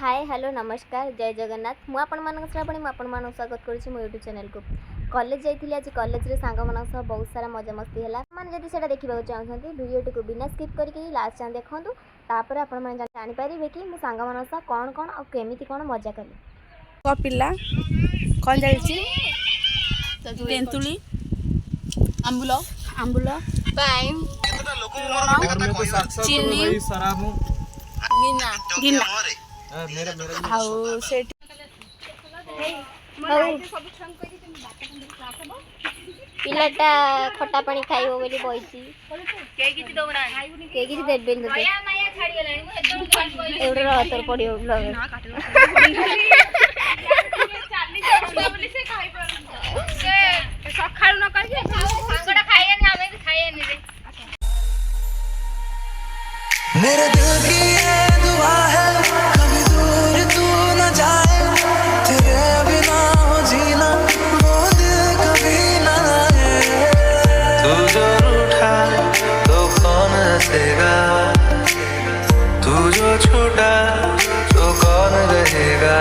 Hi hello नमस्कार जय जगन्नाथ मु आपण श्रावणी मुझे स्वागत करुँच मो यूट्यूब चैनल को कॉलेज जाइए आज कॉलेज रे सांग मान बहुत सारा मजा मस्ती है मैंने जब से देखा चाहते वीडियो को बिना स्किप करके लास्ट जाए देखूँ तापर आपण जापारे कि मो सांग मान कौन कौन और केमी कौन मजा कली पिला कौन जाइए तेंतुली आंबुल आंबुल पाइन चीनी गिना गिना आउ से पिलाटा खटा पानी खाइबो बोली बइची के किछि दउना के किछि देबेन दे एवढे रह तोर पडियो ब्लॉग ना काटलो बोली से खाइ पर से सखाळु न कहि सागडा खाइए नि हमें खाइए नि रे मेरे दिल की ये दुआ है कभी दूर तू न जाए तेरे बिना हो जीना वो दिल कभी न आए तू जो रूठा तो कौन हंसेगा तू जो छूटा तो कौन रहेगा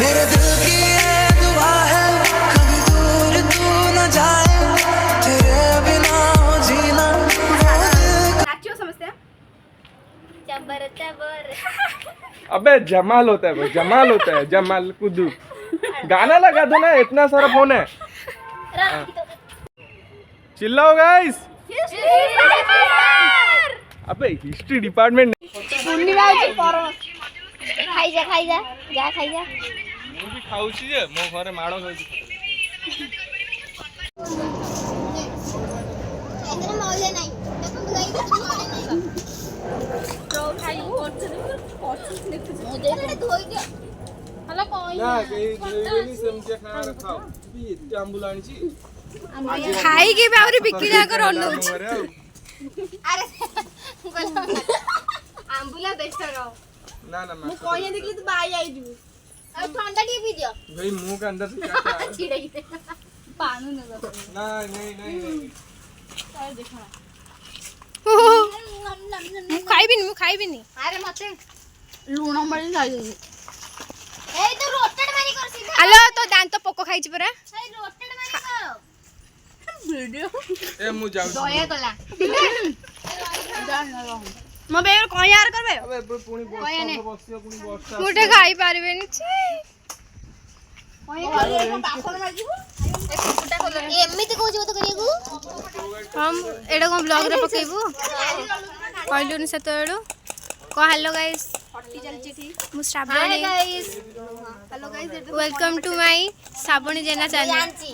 मेरे दिल की ये दुआ है कभी दूर तू न जाए तेरे बिना हो जीना चबर चबर अबे जमाल होता है भाई, जमाल होता है, जमाल कुदू गाना लगा दो ना, इतना सारा फोन है। चिल्लाओ गाइस। अबे हिस्ट्री डिपार्टमेंट खाई जा खाई जा मु भी खाउची जे मो घरे माड़ो खाउची एतरे मौले नहीं देखो गई तो खाई पछ देखु धोई दे हला कोई ना केई देनी समझे खाना रखाओ भी इत्ते आंबुल आनी छी खाई के बावरी बिकिरा कर अनउच अरे आंबुला बेस्टर हो ना ना मु कोई देखली तू बाई आई जू अब ठंडा टी पी दियो भाई मुंह के अंदर से क्या आ छिड़ई दे पानी न दो ना नहीं काय देखा मु खाइबिनी अरे मते लूण मळी जाई ए तो रोटेड मारी कर सीधा हेलो तो दांत पोको खाइछ परा ए रोटेड मारी कर वीडियो ए मु जाऊ दया कला मो बेर कोन यार करबे अबे पुनी बसियो पुनी बसता मुटे खाई पारबेनी छी एमिति को जो तो करियगु हम एडा को ब्लॉग रे पकेबू कहलुनी से तो एडो को हेलो गाइस मु Shravani guys hello guys welcome to my Shravani Jena channel जानची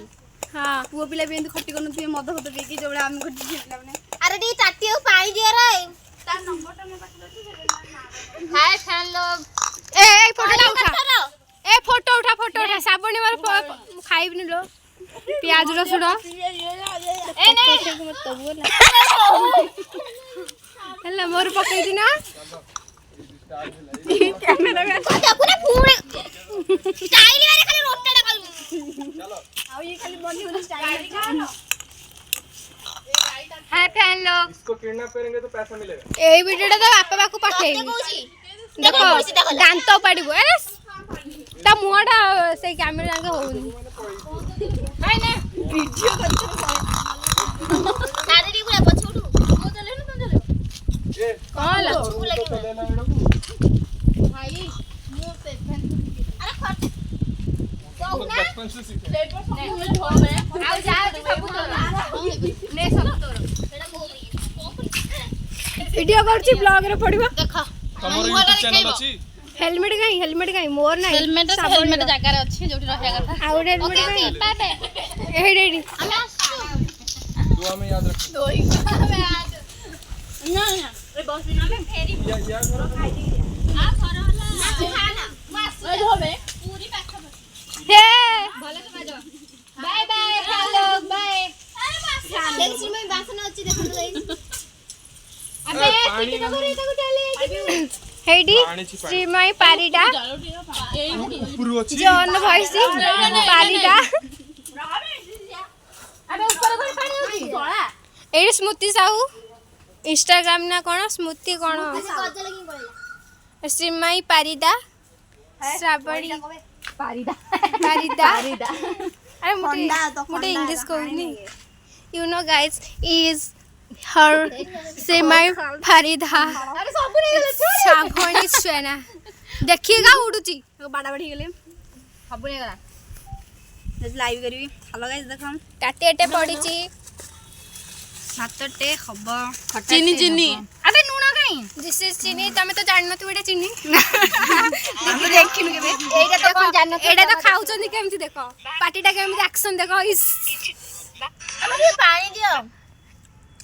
हां पुओ पिला भी एंद खट्टी करन तू मद होत बेकी जोड़ा हम खट्टी छिटला माने अरे डी टाटी पानी दियो रे तार नंबर टा में पाखलो हाय फैन लोग ए फोटो उठा ए फोटो उठा श्रावणी मार खाइबनी लो प्याज रसुण ए नहीं मत बोला हल्ला मोर पकई दी ना कैमरा में पूरा पूरे स्टाइल वाले खाली रोटेड कर चलो आओ ये खाली बॉडी वाला स्टाइल हाय फैन लोग इसको किडनैप करेंगे तो पैसा मिलेगा ए वीडियोटा तो बापा बाकू पठेई देखो दांत पाड़िबो अरे ता मुआटा से कैमरा आगे होउनी हाय ना वीडियो अरे डी पूरा पछोडू मो चले ना तुम चले ए कौन ला तो देना एडो भाई मो से अरे फट तो ना बचपन से सीखे आओ जा सब तो ने सब तोर सेडा को वीडियो करछि ब्लॉग रे पड़िबो देखो तमरो यूट्यूब चैनल अछि हेलमेट काई मोर नाही हेलमेट जगह रे अछि जोटी रहया कथा आउ हेलमेट काई बाय ए रेडी हमें आसु दुआ में याद रख दोई हमें आज ना ए बस ना में फेरी या करो आ घर वाला खाना मास ए होबे पूरी पाखा हे भले से मजा बाय बाय हेलो बाय अरे मास देखि मैं बासन अछि देखो गाइस अबे टिकट करे ताको डाले हेडी पानी छी श्रीमय पारिडा ऊपर अछि जॉन भइसी पारिडा अबे ऊपर कोन पानी होची गळा एडी स्मृति साहू इंस्टाग्राम ना कोन स्मृति कोन गजल की पळेला श्रीमय पारिदा ଶ୍ରାବଣୀ ପାରିଦା ପାରିଦା अरे मुझे इंग्लिश कहूनी you know guys is her से माय फरीदा श्रावणी श्वेना देखिएगा उड़ुची बाड़ा बाड़ी गले सब नहीं गला लाइव करी हेलो गाइस देखम टाटेटे पड़ीची सातटे हब चीनी चीनी अबे नुना काई दिस इज चीनी तमे तो जान नथु एटा चीनी हम देखिनु केबे एटा तो कोन जान एटा तो खाउचंदी केमति देखो पार्टीटा केमति एक्शन देखो इस हमरे पानी दियो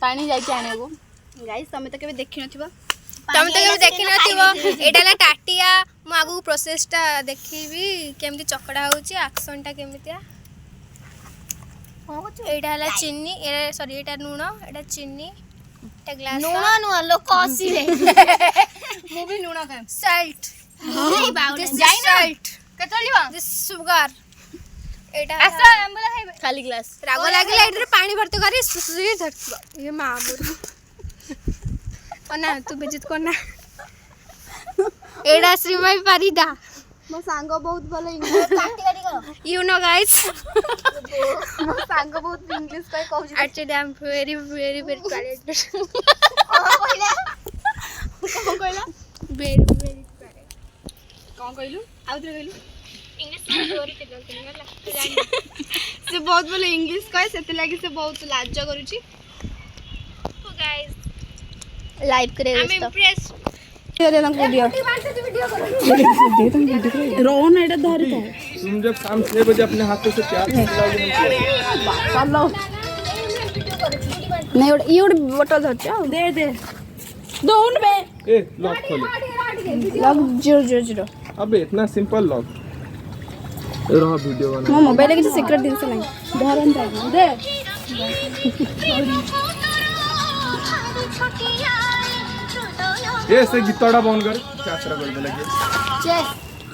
पानी जाई आने को गाइस तमे तो केबे देखि नथिबो तमे तो केबे देखि नथिबो एटा ला टाटिया मु आगु प्रोसेसटा देखिबी केमति चकड़ा होउची एक्शनटा केमतिया एटा हला चीनी सॉरी एटा नून एटा चीनी एटा ग्लास नुना नुआ लोक हसिले मु भी नुना खाम सॉल्ट नहीं बाउले जाई ना सॉल्ट केतलिबा दिस शुगर एटा आसा आंबला खाइबे खाली ग्लास राग लागिला एटा पानी भर्ती करी सुसुई धरतबा ये मामुर ओना तू बेजित करना एटा श्रीमाई परिदा मो सांग बहुत भलो इंग्लिश काटी काटी करो यू नो गाइस मो सांग बहुत इंग्लिश कह कहू actually I am very very very talented कोन कहला वेरी वेरी कोन कहलु आउतरे कहलु इंग्लिश स्टोरी के बोलते नहीं होला से बहुत भलो इंग्लिश कहे सेते लागि से बहुत लाज करूची तो गाइस लाइव करे आई एम इम्प्रेस्ड रोहन एटा धरि था तुम जब शाम 6 बजे अपने हाथों से प्यार खिलाओगे चलो नहीं ये बोतल धरछ दे दे दोन बे ए लॉक खोलो लग 000 अबे इतना सिंपल लॉक रहा वीडियो बना मो मोबाइल के सीक्रेट दिन से नहीं धरन था दे ए से गीतड़ा बंद कर यात्रा कर दे लगे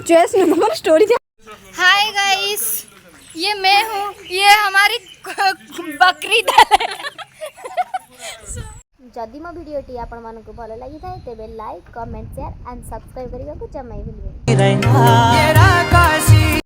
चेस में हमारी स्टोरी थी हाय गाइस ये मैं हूँ ये हमारी बकरी दल है जदि मो वीडियोटी आपण मानको भलो लागि थाए तेबे like comment share and subscribe करिया को जमाई भूलिबे